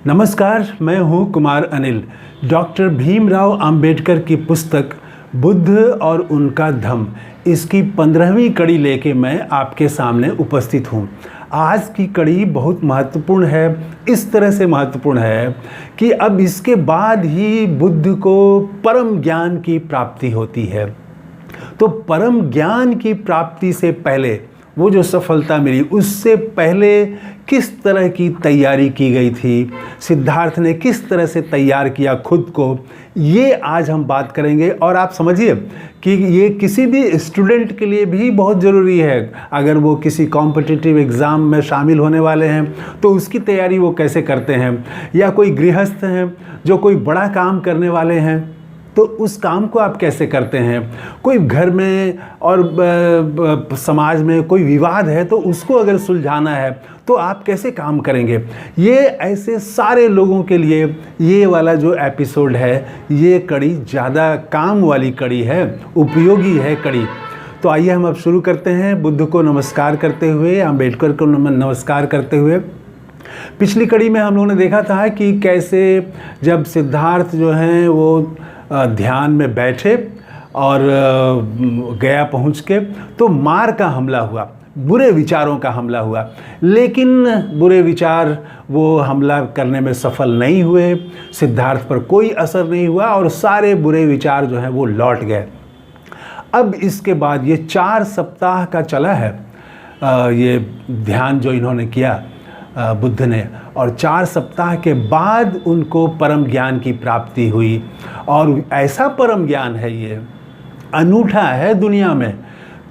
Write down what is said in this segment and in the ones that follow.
नमस्कार, मैं हूं कुमार अनिल। डॉक्टर भीमराव अंबेडकर की पुस्तक बुद्ध और उनका धम्म, इसकी 15वीं कड़ी लेके मैं आपके सामने उपस्थित हूं। आज की कड़ी बहुत महत्वपूर्ण है, इस तरह से महत्वपूर्ण है कि अब इसके बाद ही बुद्ध को परम ज्ञान की प्राप्ति होती है। तो परम ज्ञान की प्राप्ति से पहले वो जो सफलता मिली, उससे पहले किस तरह की तैयारी की गई थी, सिद्धार्थ ने किस तरह से तैयार किया खुद को, ये आज हम बात करेंगे। और आप समझिए कि ये किसी भी स्टूडेंट के लिए भी बहुत ज़रूरी है। अगर वो किसी कॉम्पिटिटिव एग्ज़ाम में शामिल होने वाले हैं तो उसकी तैयारी वो कैसे करते हैं, या कोई गृहस्थ हैं जो कोई बड़ा काम करने वाले हैं तो उस काम को आप कैसे करते हैं। कोई घर में और समाज में कोई विवाद है तो उसको अगर सुलझाना है तो आप कैसे काम करेंगे। ये ऐसे सारे लोगों के लिए ये वाला जो एपिसोड है, ये कड़ी ज़्यादा काम वाली कड़ी है, उपयोगी है कड़ी। तो आइए हम अब शुरू करते हैं, बुद्ध को नमस्कार करते हुए, अम्बेडकर को नमस्कार करते हुए। पिछली कड़ी में हम लोगों ने देखा था कि कैसे जब सिद्धार्थ जो हैं वो ध्यान में बैठे और गया पहुँच के तो मार का हमला हुआ, बुरे विचारों का हमला हुआ। लेकिन बुरे विचार वो हमला करने में सफल नहीं हुए, सिद्धार्थ पर कोई असर नहीं हुआ और सारे बुरे विचार जो हैं वो लौट गए। अब इसके बाद ये 4 सप्ताह का चला है ये ध्यान जो इन्होंने किया बुद्ध ने, और 4 सप्ताह के बाद उनको परम ज्ञान की प्राप्ति हुई। और ऐसा परम ज्ञान है, ये अनूठा है दुनिया में।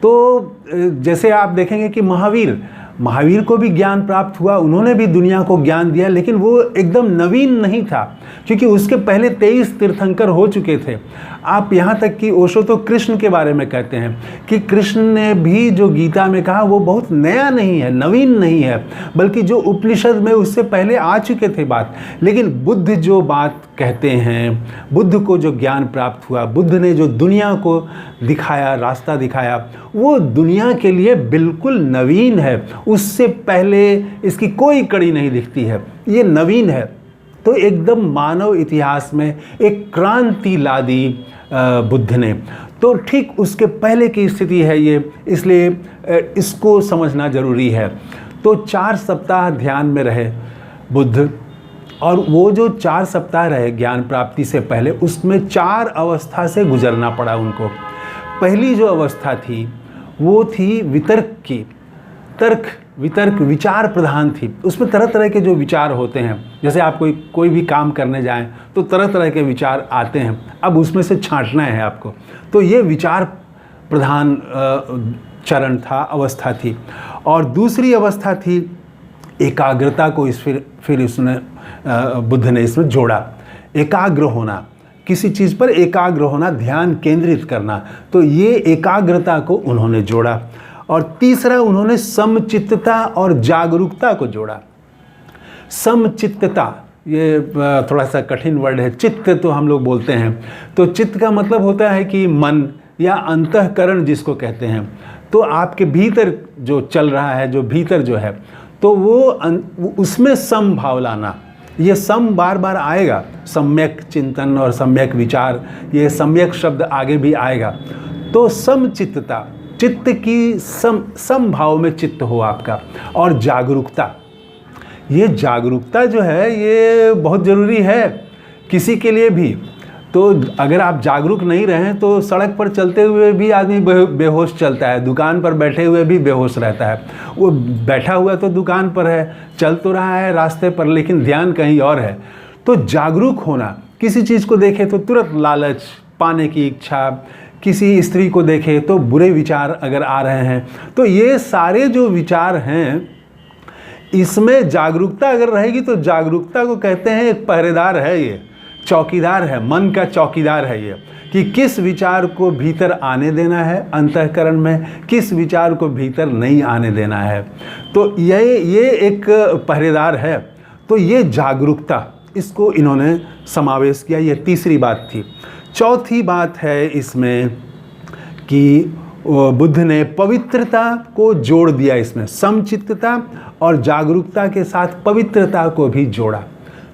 तो जैसे आप देखेंगे कि महावीर को भी ज्ञान प्राप्त हुआ, उन्होंने भी दुनिया को ज्ञान दिया, लेकिन वो एकदम नवीन नहीं था क्योंकि उसके पहले 23 तीर्थंकर हो चुके थे। आप यहाँ तक कि ओशो तो कृष्ण के बारे में कहते हैं कि कृष्ण ने भी जो गीता में कहा वो बहुत नया नहीं है, नवीन नहीं है, बल्कि जो उपनिषद में उससे पहले आ चुके थे बात। लेकिन बुद्ध जो बात कहते हैं, बुद्ध को जो ज्ञान प्राप्त हुआ, बुद्ध ने जो दुनिया को दिखाया, रास्ता दिखाया, वो दुनिया के लिए बिल्कुल नवीन है। उससे पहले इसकी कोई कड़ी नहीं दिखती है, ये नवीन है। तो एकदम मानव इतिहास में एक क्रांति ला दी बुद्ध ने। तो ठीक उसके पहले की स्थिति है ये, इसलिए इसको समझना ज़रूरी है। तो 4 सप्ताह ध्यान में रहे बुद्ध, और वो जो 4 सप्ताह रहे ज्ञान प्राप्ति से पहले, उसमें 4 अवस्था से गुजरना पड़ा उनको। पहली जो अवस्था थी वो थी वितर्क की, तर्क वितर्क विचार प्रधान थी। उसमें तरह तरह के जो विचार होते हैं, जैसे आप कोई भी काम करने जाएं तो तरह तरह के विचार आते हैं, अब उसमें से छांटना है आपको। तो ये विचार प्रधान चरण था, अवस्था थी। और दूसरी अवस्था थी एकाग्रता को फिर उसने बुद्ध ने इसमें जोड़ा। एकाग्र होना, किसी चीज़ पर एकाग्र होना, ध्यान केंद्रित करना, तो ये एकाग्रता को उन्होंने जोड़ा। और तीसरा उन्होंने समचित्तता और जागरूकता को जोड़ा। समचित्तता ये थोड़ा सा कठिन वर्ड है, चित्त तो हम लोग बोलते हैं, तो चित्त का मतलब होता है कि मन या अंतःकरण जिसको कहते हैं। तो आपके भीतर जो चल रहा है, जो भीतर जो है, तो वो उसमें सम भाव लाना। ये सम बार बार आएगा, सम्यक चिंतन और सम्यक विचार, ये सम्यक शब्द आगे भी आएगा। तो समचित्तता, चित्त की समभाव में चित्त हो आपका। और जागरूकता, ये जागरूकता जो है ये बहुत ज़रूरी है किसी के लिए भी। तो अगर आप जागरूक नहीं रहें तो सड़क पर चलते हुए भी आदमी बेहोश चलता है, दुकान पर बैठे हुए भी बेहोश रहता है। वो बैठा हुआ तो दुकान पर है, चल तो रहा है रास्ते पर, लेकिन ध्यान कहीं और है। तो जागरूक होना, किसी चीज़ को देखे तो तुरंत लालच, पाने की इच्छा, किसी स्त्री को देखे तो बुरे विचार अगर आ रहे हैं, तो ये सारे जो विचार हैं इसमें जागरूकता अगर रहेगी तो जागरूकता को कहते हैं एक पहरेदार है, ये चौकीदार है, मन का चौकीदार है ये, कि किस विचार को भीतर आने देना है अंतःकरण में, किस विचार को भीतर नहीं आने देना है। तो ये एक पहरेदार है। तो ये जागरूकता, इसको इन्होंने समावेश किया, ये तीसरी बात थी। चौथी बात है इसमें कि बुद्ध ने पवित्रता को जोड़ दिया, इसमें समचित्तता और जागरूकता के साथ पवित्रता को भी जोड़ा।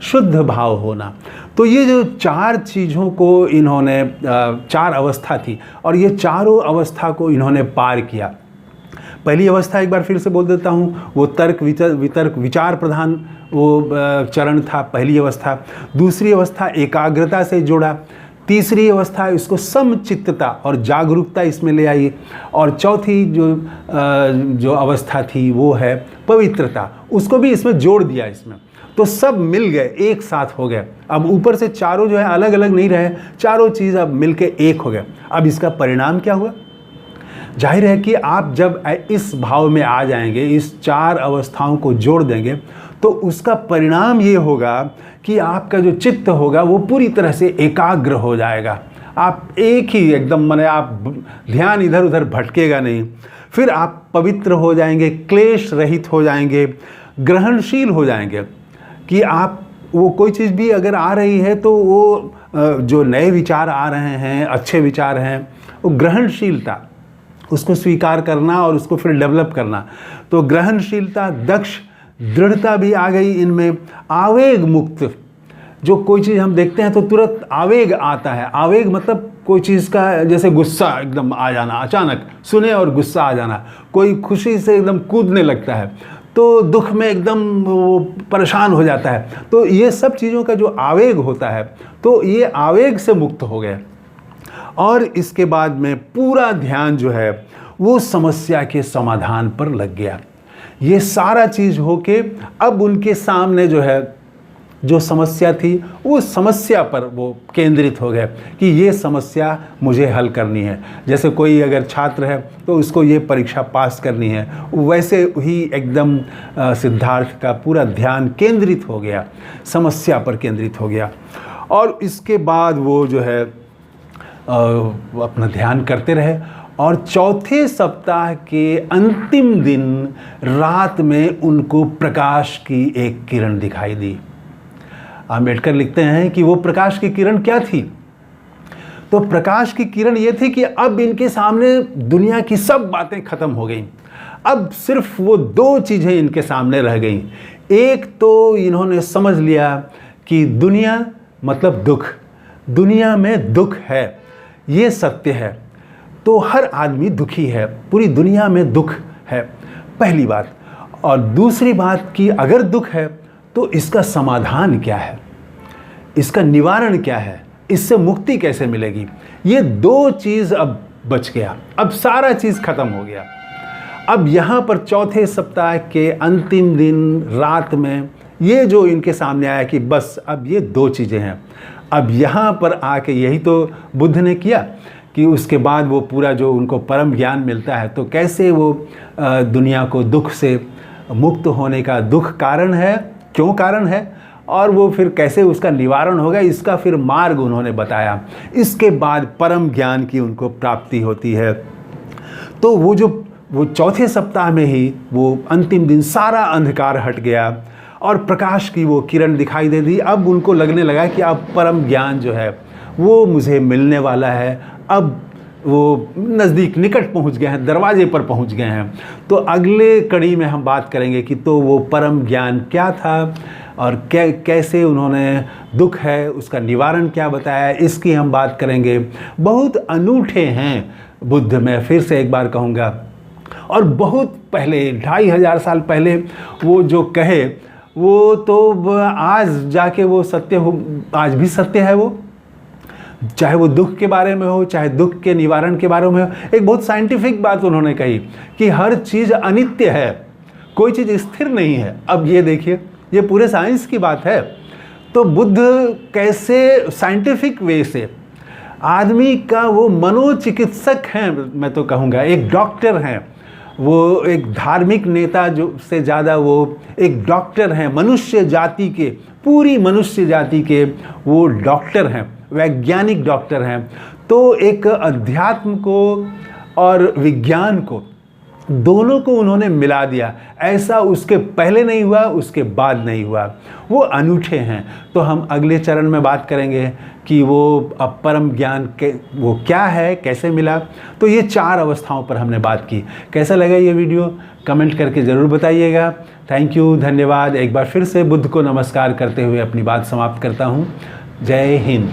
शुद्ध भाव होना। तो ये जो चार चीज़ों को इन्होंने, चार अवस्था थी और ये चारों अवस्था को इन्होंने पार किया। पहली अवस्था एक बार फिर से बोल देता हूँ, वो तर्क वितर्क विचार प्रधान वो चरण था, पहली अवस्था। दूसरी अवस्था एकाग्रता से जोड़ा। तीसरी अवस्था इसको समचित्तता और जागरूकता इसमें ले आई। और चौथी जो अवस्था थी वो है पवित्रता, उसको भी इसमें जोड़ दिया इसमें। तो सब मिल गए, एक साथ हो गए। अब ऊपर से चारों जो है अलग अलग नहीं रहे, चारों चीज़ अब मिलके एक हो गए। अब इसका परिणाम क्या हुआ? जाहिर है कि आप जब इस भाव में आ जाएंगे, इस चार अवस्थाओं को जोड़ देंगे, तो उसका परिणाम ये होगा कि आपका जो चित्त होगा वो पूरी तरह से एकाग्र हो जाएगा। आप एक ही एकदम माने आप ध्यान इधर उधर भटकेगा नहीं। फिर आप पवित्र हो जाएंगे, क्लेश रहित हो जाएंगे, ग्रहणशील हो जाएंगे कि आप वो कोई चीज़ भी अगर आ रही है तो वो जो नए विचार आ रहे हैं, अच्छे विचार हैं, वो ग्रहणशीलता, उसको स्वीकार करना और उसको फिर डेवलप करना। तो ग्रहणशीलता, दक्ष, दृढ़ता भी आ गई इनमें। आवेग मुक्त, जो कोई चीज़ हम देखते हैं तो तुरंत आवेग आता है। आवेग मतलब कोई चीज़ का जैसे गुस्सा एकदम आ जाना, अचानक सुने और गुस्सा आ जाना। कोई खुशी से एकदम कूदने लगता है, तो दुख में एकदम वो परेशान हो जाता है। तो ये सब चीज़ों का जो आवेग होता है, तो ये आवेग से मुक्त हो गए। और इसके बाद में पूरा ध्यान जो है वो समस्या के समाधान पर लग गया। ये सारा चीज़ होके अब उनके सामने जो है जो समस्या थी वो समस्या पर वो केंद्रित हो गए कि ये समस्या मुझे हल करनी है। जैसे कोई अगर छात्र है तो उसको ये परीक्षा पास करनी है, वैसे ही एकदम सिद्धार्थ का पूरा ध्यान केंद्रित हो गया, समस्या पर केंद्रित हो गया। और इसके बाद वो जो है अपना ध्यान करते रहे। और चौथे सप्ताह के अंतिम दिन रात में उनको प्रकाश की एक किरण दिखाई दी। आम्बेडकर लिखते हैं कि वो प्रकाश की किरण क्या थी? तो प्रकाश की किरण ये थी कि अब इनके सामने दुनिया की सब बातें खत्म हो गई। अब सिर्फ वो दो चीज़ें इनके सामने रह गई। एक तो इन्होंने समझ लिया कि दुनिया मतलब दुख, दुनिया में दुख है, ये सत्य है। तो हर आदमी दुखी है, पूरी दुनिया में दुख है, पहली बात। और दूसरी बात कि अगर दुख है तो इसका समाधान क्या है, इसका निवारण क्या है, इससे मुक्ति कैसे मिलेगी। ये दो चीज़ अब बच गया, अब सारा चीज़ खत्म हो गया। अब यहाँ पर चौथे सप्ताह के अंतिम दिन रात में ये जो इनके सामने आया कि बस अब ये दो चीज़ें हैं। अब यहाँ पर आके यही तो बुद्ध ने किया कि उसके बाद वो पूरा जो उनको परम ज्ञान मिलता है, तो कैसे वो दुनिया को दुख से मुक्त होने का, दुख कारण है, क्यों कारण है, और वो फिर कैसे उसका निवारण होगा, इसका फिर मार्ग उन्होंने बताया। इसके बाद परम ज्ञान की उनको प्राप्ति होती है। तो वो चौथे सप्ताह में ही वो अंतिम दिन सारा अंधकार हट गया और प्रकाश की वो किरण दिखाई दे दी। अब उनको लगने लगा कि अब परम ज्ञान जो है वो मुझे मिलने वाला है। अब वो नज़दीक निकट पहुंच गए हैं, दरवाजे पर पहुंच गए हैं। तो अगले कड़ी में हम बात करेंगे कि तो वो परम ज्ञान क्या था और कैसे उन्होंने दुख है उसका निवारण क्या बताया, इसकी हम बात करेंगे। बहुत अनूठे हैं बुद्ध, मैं फिर से एक बार कहूँगा। और बहुत पहले 2500 साल पहले वो जो कहे वो तो आज जाके वो सत्य हो, आज भी सत्य है वो, चाहे वो दुख के बारे में हो, चाहे दुख के निवारण के बारे में हो। एक बहुत साइंटिफिक बात उन्होंने कही कि हर चीज़ अनित्य है, कोई चीज़ स्थिर नहीं है। अब ये देखिए, ये पूरे साइंस की बात है। तो बुद्ध कैसे साइंटिफिक वे से आदमी का वो मनोचिकित्सक हैं, मैं तो कहूँगा एक डॉक्टर हैं, वो एक धार्मिक नेता जो से ज़्यादा वो एक डॉक्टर हैं, मनुष्य जाति के, पूरी मनुष्य जाति के वो डॉक्टर हैं, वैज्ञानिक डॉक्टर हैं। तो एक अध्यात्म को और विज्ञान को दोनों को उन्होंने मिला दिया। ऐसा उसके पहले नहीं हुआ, उसके बाद नहीं हुआ। वो अनूठे हैं। तो हम अगले चरण में बात करेंगे कि वो परम ज्ञान के वो क्या है, कैसे मिला। तो ये 4 अवस्थाओं पर हमने बात की। कैसा लगा ये वीडियो कमेंट करके ज़रूर बताइएगा। थैंक यू, धन्यवाद। एक बार फिर से बुद्ध को नमस्कार करते हुए अपनी बात समाप्त करता हूँ। जय हिंद।